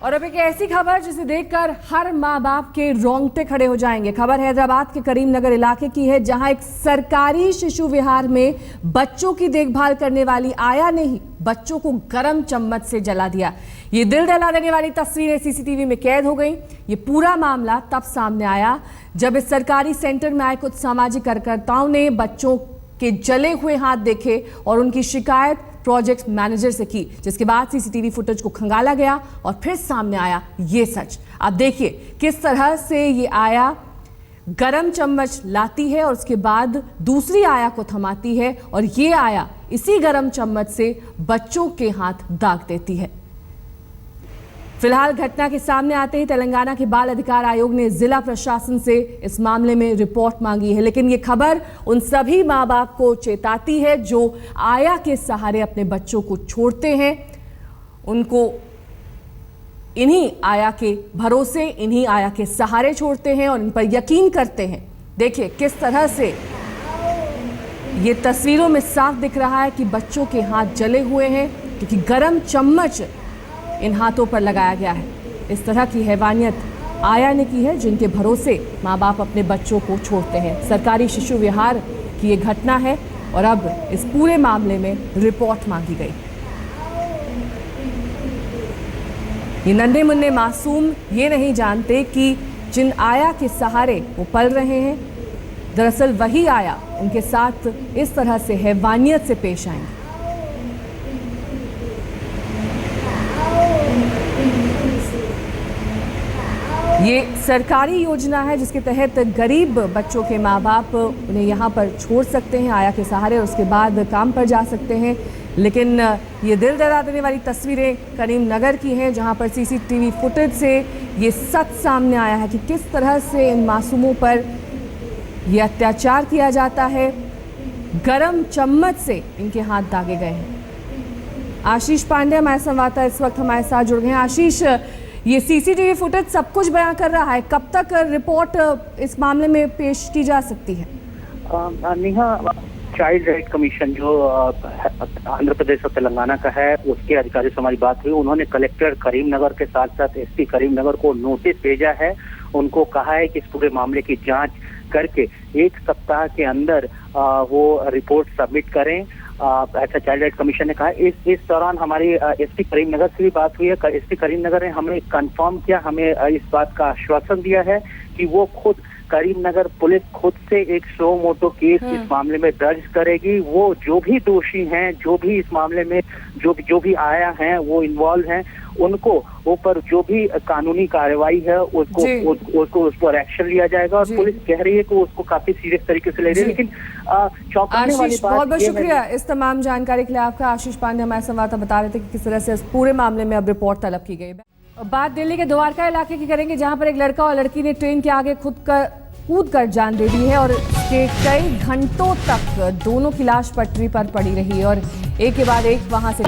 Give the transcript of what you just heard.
और अब एक ऐसी खबर जिसे देखकर हर माँ बाप के रोंगटे खड़े हो जाएंगे। खबर हैदराबाद के करीमनगर इलाके की है, जहां एक सरकारी शिशु विहार में बच्चों की देखभाल करने वाली आया ने ही बच्चों को गरम चम्मच से जला दिया। ये दिल दहला देने वाली तस्वीरें सीसीटीवी में कैद हो गई। ये पूरा मामला तब सामने आया जब इस सरकारी सेंटर में आए कुछ सामाजिक कार्यकर्ताओं ने बच्चों के जले हुए हाथ देखे और उनकी शिकायत प्रोजेक्ट मैनेजर से की, जिसके बाद सीसीटीवी फुटेज को खंगाला गया और फिर सामने आया ये सच। आप देखिए किस तरह से ये आया गरम चम्मच लाती है और उसके बाद दूसरी आया को थमाती है और ये आया इसी गरम चम्मच से बच्चों के हाथ दाग देती है। फिलहाल घटना के सामने आते ही तेलंगाना के बाल अधिकार आयोग ने जिला प्रशासन से इस मामले में रिपोर्ट मांगी है, लेकिन ये खबर उन सभी माँ बाप को चेताती है जो आया के सहारे अपने बच्चों को छोड़ते हैं। उनको इन्हीं आया के भरोसे, इन्हीं आया के सहारे छोड़ते हैं और इन पर यकीन करते हैं। देखिए किस तरह से ये तस्वीरों में साफ दिख रहा है कि बच्चों के हाथ जले हुए हैं क्योंकि गरम चम्मच इन हाथों पर लगाया गया है। इस तरह की हैवानियत आया ने की है जिनके भरोसे माँ बाप अपने बच्चों को छोड़ते हैं। सरकारी शिशु विहार की ये घटना है और अब इस पूरे मामले में रिपोर्ट मांगी गई। ये नन्हे मुन्ने मासूम ये नहीं जानते कि जिन आया के सहारे वो पल रहे हैं, दरअसल वही आया उनके साथ इस तरह से हैवानियत से पेश आएंगे। ये सरकारी योजना है जिसके तहत गरीब बच्चों के माँ बाप उन्हें यहाँ पर छोड़ सकते हैं आया के सहारे और उसके बाद काम पर जा सकते हैं। लेकिन ये दिल दहला देने वाली तस्वीरें करीमनगर की हैं, जहाँ पर सीसीटीवी फुटेज से ये सच सामने आया है कि किस तरह से इन मासूमों पर ये अत्याचार किया जाता है। गरम चम्मच से इनके हाथ दागे गए हैं। आशीष पांडे हमारे संवाददाता इस वक्त हमारे साथ जुड़ गए हैं। आशीष, ये सीसीटीवी फुटेज सब कुछ बयां कर रहा है, कब तक रिपोर्ट इस मामले में पेश की जा सकती है? नेहा, चाइल्ड राइट कमीशन जो आंध्र प्रदेश और तेलंगाना का है, उसके अधिकारी से हमारी बात हुई। उन्होंने कलेक्टर करीमनगर के साथ साथ एसपी करीमनगर को नोटिस भेजा है। उनको कहा है कि इस पूरे मामले की जांच करके 1 सप्ताह के अंदर वो रिपोर्ट सबमिट करें। ऐसा चाइल्ड राइट कमीशन ने कहा। इस दौरान हमारी एसपी करीमनगर से भी बात हुई है। एसपी करीमनगर ने हमें कंफर्म किया, हमें इस बात का आश्वासन दिया है कि वो खुद करीमनगर पुलिस खुद से एक सो मोटो केस इस मामले में दर्ज करेगी। वो जो भी दोषी हैं, जो भी इस मामले में जो भी आया हैं, वो इन्वॉल्व हैं, उनको ऊपर जो भी कानूनी कार्रवाई है उसको उस पर एक्शन लिया जाएगा। और पुलिस कह रही है कि उसको काफी सीरियस तरीके से ले रही है। लेकिन चौंकाने वाली बात, बहुत बहुत शुक्रिया इस तमाम जानकारी के लिए आपका। आशीष पांडे हमारे संवाददाता बता रहे थे कि किस तरह से इस पूरे मामले में अब रिपोर्ट तलब की गई। बात दिल्ली के द्वारका इलाके की करेंगे, जहां पर एक लड़का और लड़की ने ट्रेन के आगे कूद कर जान दे दी है और इसके कई घंटों तक दोनों की लाश पटरी पर पड़ी रही और एक के बाद एक वहां से